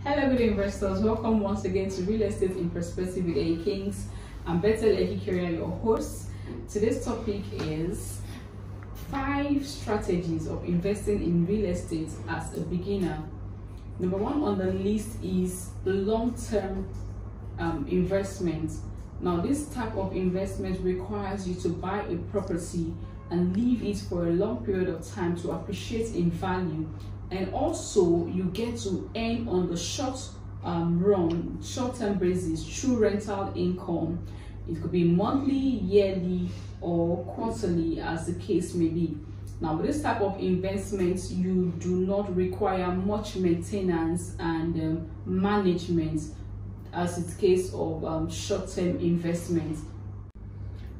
Hello, good investors. Welcome once again to Real Estate in Perspective with Ehi-Kings. I'm Ehi-Kings, your host. Today's topic is 5 strategies of investing in real estate as a beginner. Number 1 on the list is long-term investment. Now, this type of investment requires you to buy a property and leave it for a long period of time to appreciate in value, and also you get to earn on the short-term basis through rental income. It could be monthly, yearly, or quarterly, as the case may be. Now, with this type of investment, you do not require much maintenance and management as it's case of short-term investment.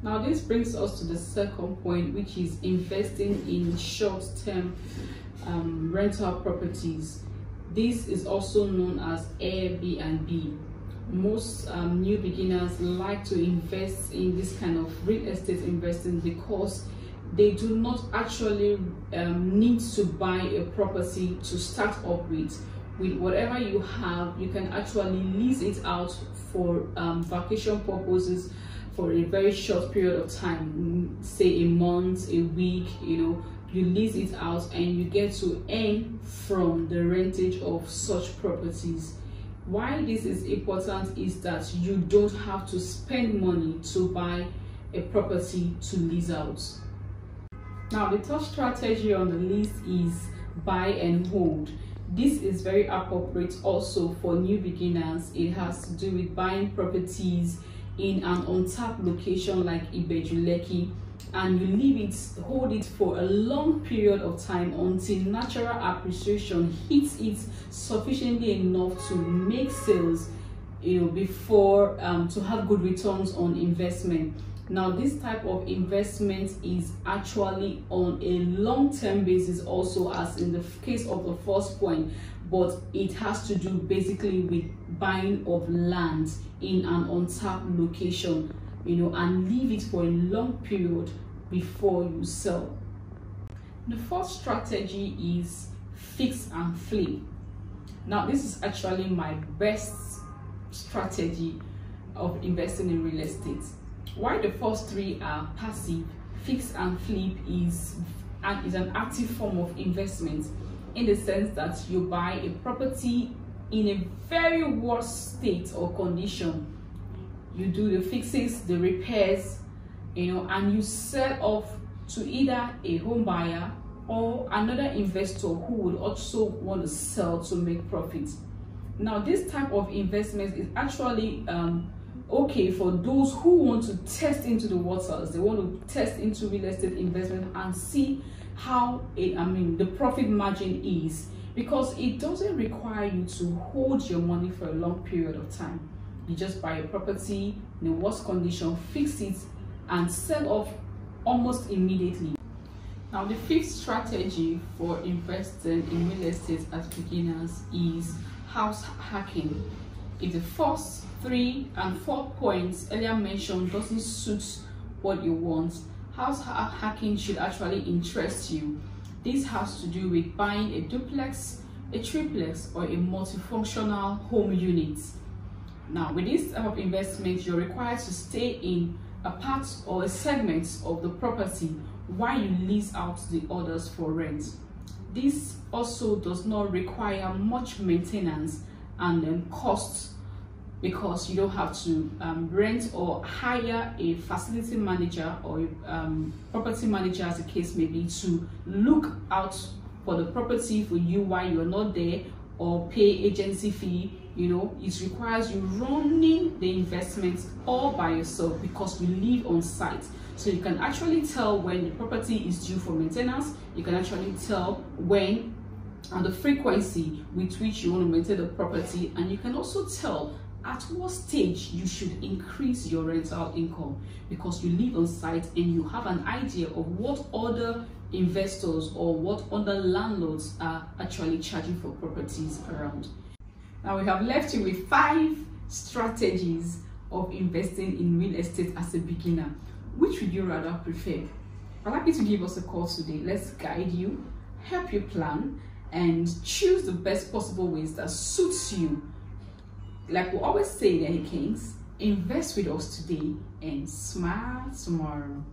Now, this brings us to the second point, which is investing in short-term rental properties. This is also known as Airbnb. Most new beginners like to invest in this kind of real estate investing because they do not actually need to buy a property to start up with. With whatever you have, you can actually lease it out for vacation purposes for a very short period of time, say a month, a week. You lease it out and you get to earn from the rentage of such properties. Why this is important is that you don't have to spend money to buy a property to lease out. Now, the third strategy on the list is buy and hold. This is very appropriate also for new beginners. It has to do with buying properties in an untapped location like Ibejuleki, and you hold it for a long period of time until natural appreciation hits it sufficiently enough to make sales, before to have good returns on investment. Now, this type of investment is actually on a long-term basis also, as in the case of the first point, but it has to do basically with buying of land in an untapped location, and leave it for a long period before you sell. The fourth strategy is fix and flip. Now, this is actually my best strategy of investing in real estate. While the first 3 are passive, fix and flip is an active form of investment, in the sense that you buy a property in a very worst state or condition. You do the fixes, the repairs, and you sell off to either a home buyer or another investor who would also want to sell to make profits. Now, this type of investment is actually okay for those who want to test into the waters. They want to test into real estate investment and see how the profit margin is, because it doesn't require you to hold your money for a long period of time. You just buy a property in a worst condition, fix it, and sell off almost immediately. Now, the fifth strategy for investing in real estate as beginners is house hacking. If the first 3 and 4 points earlier mentioned doesn't suit what you want, house hacking should actually interest you. This has to do with buying a duplex, a triplex, or a multifunctional home unit. Now, with this type of investment, you're required to stay in a part or a segment of the property while you lease out the others for rent. This also does not require much maintenance and costs, because you don't have to rent or hire a facility manager or property manager, as the case may be, to look out for the property for you while you're not there, or pay agency fee. It requires you running the investment all by yourself, because you live on site. So you can actually tell when the property is due for maintenance. You can actually tell when and the frequency with which you want to maintain the property, and you can also tell at what stage you should increase your rental income, because you live on site and you have an idea of what other investors or what other landlords are actually charging for properties around. Now, we have left you with 5 strategies of investing in real estate as a beginner. Which would you rather prefer? I'd like you to give us a call today. Let's guide you, help you plan, and choose the best possible ways that suits you. Like we always say in Ehi-Kings, invest with us today and smile tomorrow.